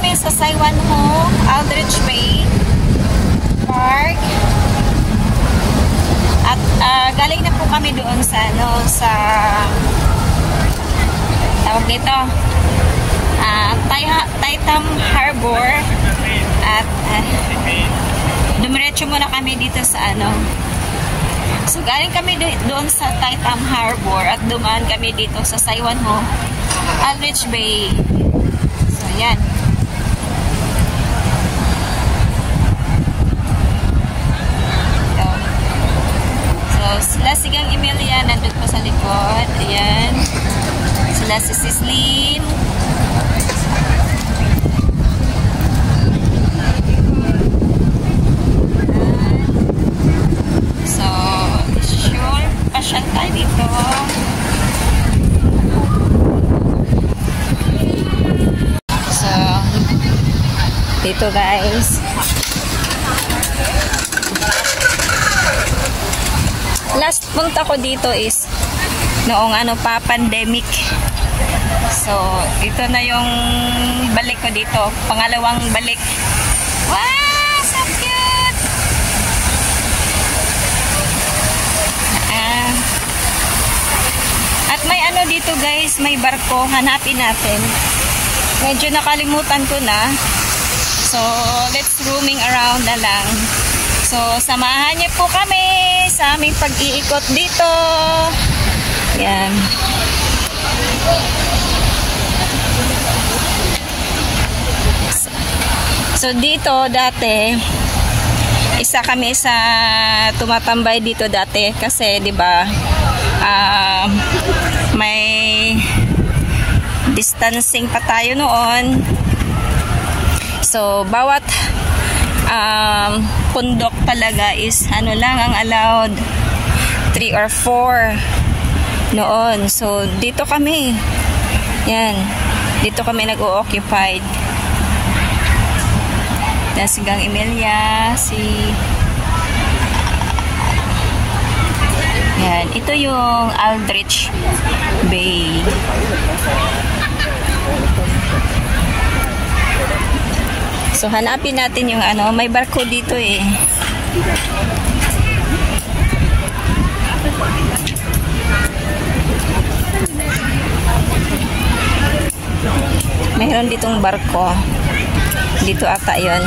kami sa Saiwanho, Aldrich Bay Park. At galing na po kami doon sa sa tawag dito, Taitam Harbor. At dumiretso muna kami dito sa so galing kami doon sa Taitam Harbor at dumaan kami dito sa Saiwanho, Aldrich Bay. So yan. So sila si Gang Emilia nandun po sa likod. Ayan. Sila si Sislin. So sure, pasyal tayo dito. So dito guys, last punta ko dito is noong pandemic. So ito na yung balik ko dito, pangalawang balik. Wow, so cute. At may dito guys, may barko, hanapin natin. Medyo nakalimutan ko na. So let's roaming around na lang. So samahan niyo po kami sa aming pag-iikot dito. Yan. So dito dati isa kami sa tumatambay dito dati kasi 'di ba may distancing pa tayo noon. So bawat pundok talaga is lang ang allowed, 3 or 4 noon. So dito kami, yan, dito kami nag-o-occupied. Si Gang Emilia, yan, ito yung Aldrich Bay. So hanapin natin yung may barko dito eh. Mayroon ditong barko. Dito ata yun.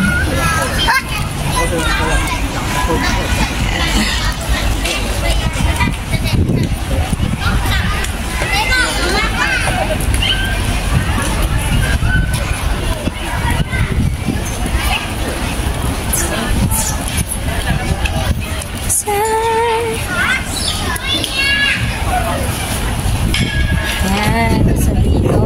Yan, sa dito.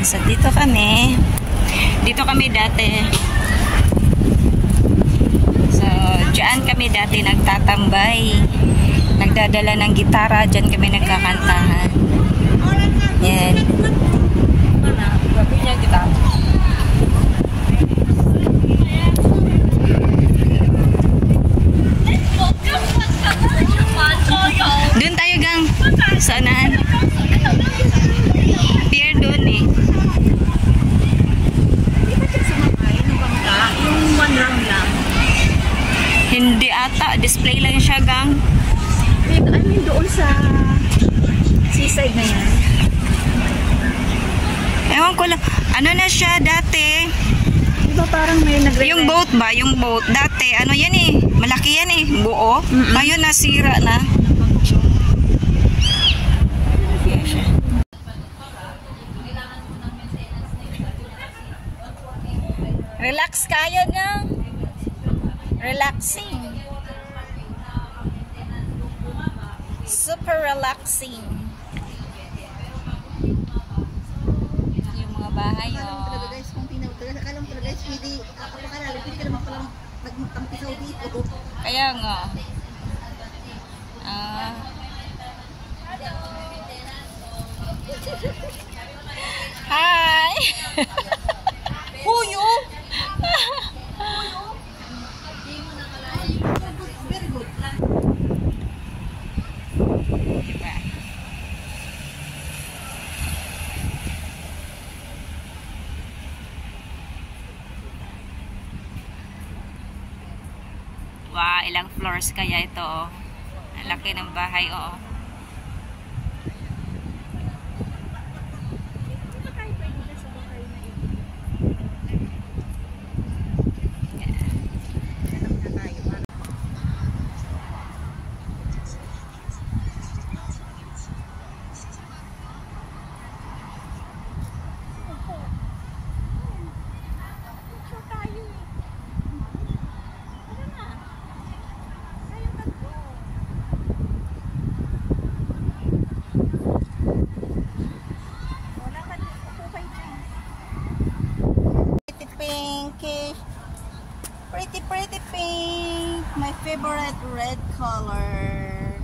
So dito kami dati. So diyan kami dati nagtatambay, nagdadala ng gitara, diyan kami nagkakantahan. Yan. Doon tayo Gang. Saanan? Pier doon eh. Yung 1 round lang. Hindi ata. Display lang siya Gang. I mean doon sa seaside na yan. Ewan ko lang. Ano na siya dati? Diba parang may nagre-rent? Yung boat ba? Yung boat. Dati, yan eh. Malaki yan eh. Buo. Ngayon nasira na. Relax kayo na. Relaxing. Super relaxing. Yung mga bahay, oh. Guys, kung pinagtagal ka lang talaga guys, hindi kapakalalim, hindi ka naman palang magtampisaw dito. Kaya nga. Hi! Huyo! Very good. Wow, ilang floors kaya ito, oh. Ang laki ng bahay, oh. Pretty pink. My favorite red color.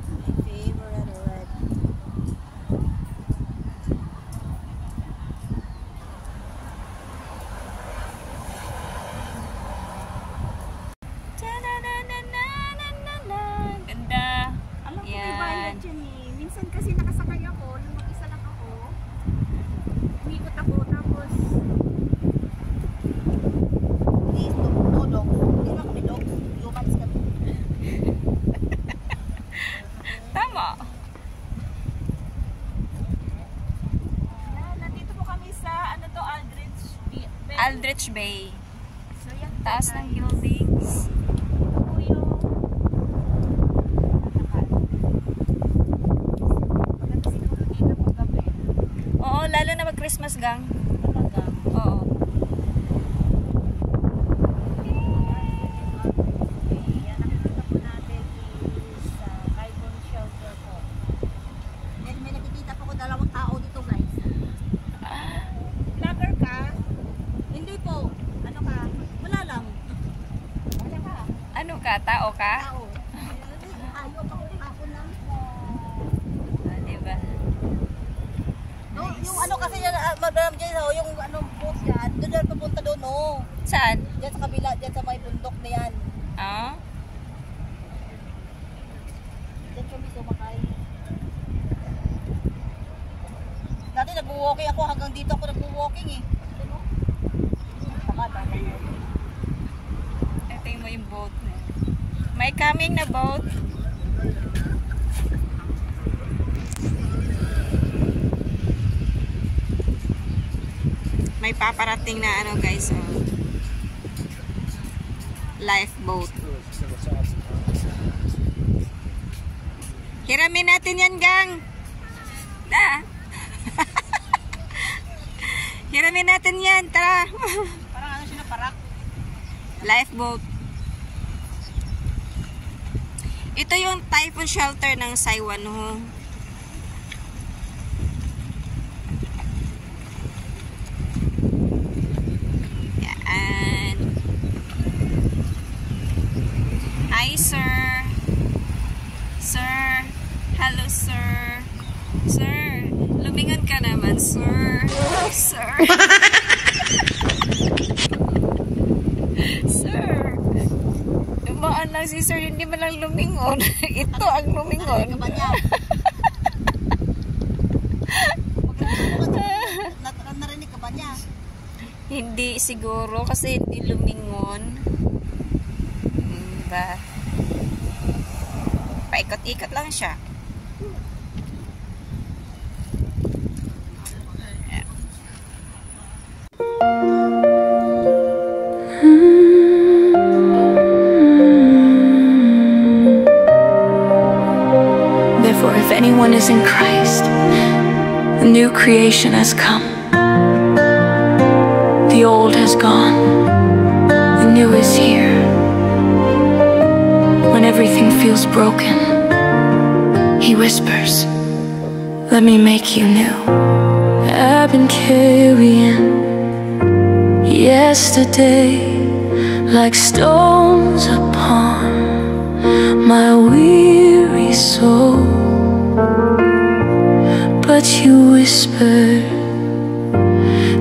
My favorite red. Ganda. Alam ko may Yan. bayad dyan eh. Minsan kasi nakasakay ako, nung mag-isa lang ako. Umikot ako, tapos no dogs. Hindi naman kami dogs. Humans kami. Tama. Nandito po kami sa, ano to, Aldrich Bay. So yan, Taas ng buildings. ito po yung maganda siguro dito pag gabi. Oo, lalo na mag-Christmas gang. Talaga. Oo. Yan, nakikita po natin is carbon shelter po. Then may nakikita po ko dalawang tao dito guys. Vlogger ka? Hindi po. Ano ka? Wala lang. Wala ka? Ano ka? Tao ka? Tao. Ayaw pa ako lang. Ah, diba? No, yung ano kasi yan, Madam Jay, yung ano boat yan, doon papunta doon, no. Saan? Diyan sa kabila, diyan sa may bundok na yan. Ah? Diyan kami sumakay. Dati nag-walking ako, hanggang dito ako nag-walking eh. Ano? Ito mo yung boat mo. May coming na boat. May paparating na ano guys, oh. Lifeboat. Hiramin natin yan, gang. Da. Hiramin natin yan, tara. Parang ano siya na parak. Lifeboat. Ito yung typhoon shelter ng Saiwan-ho. Yan. Hi, sir. Sir. Hello, sir. Sir. Lumingon ka naman, sir. Sir. Sir. Dumaan lang si sir, hindi man lang lumingon. Ito ang lumingon. Narinig ka ba niya? Hindi siguro kasi hindi lumingon. Diba? Paikot-ikot lang siya. Therefore, if anyone is in Christ, a new creation has come. The old has gone, the new is here. When everything feels broken, He whispers, "Let me make you new." I've been carrying yesterday like stones upon my weary soul, but you whispered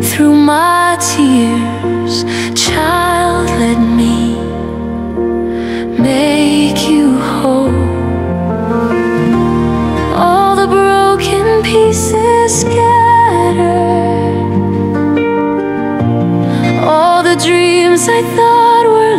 through my tears, "Child, let me make you whole." All the broken pieces scattered, all the dreams I thought were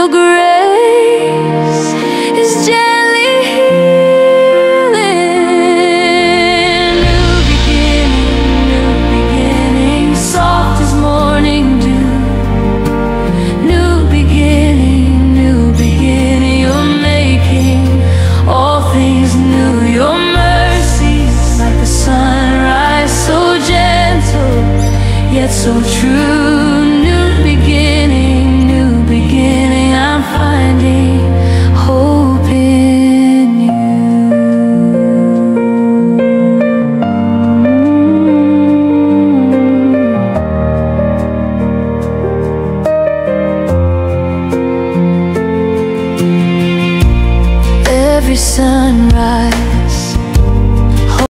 Your grace is gently healing. New beginning, soft as morning dew. New beginning, you're making all things new. Your mercies like the sunrise, so gentle, yet so true.